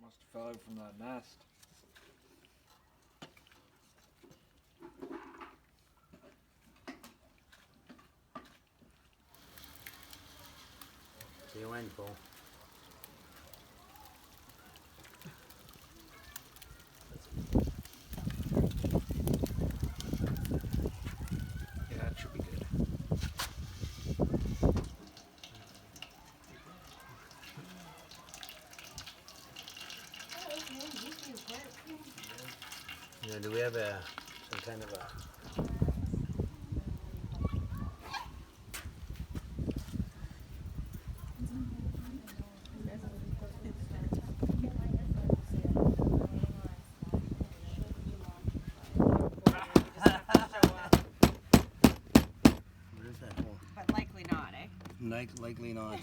Must have fell out from that nest. See you when, Paul. Yeah, it should be good. Yeah, do we have some kind of a... What is that for? But likely not, eh? Likely not.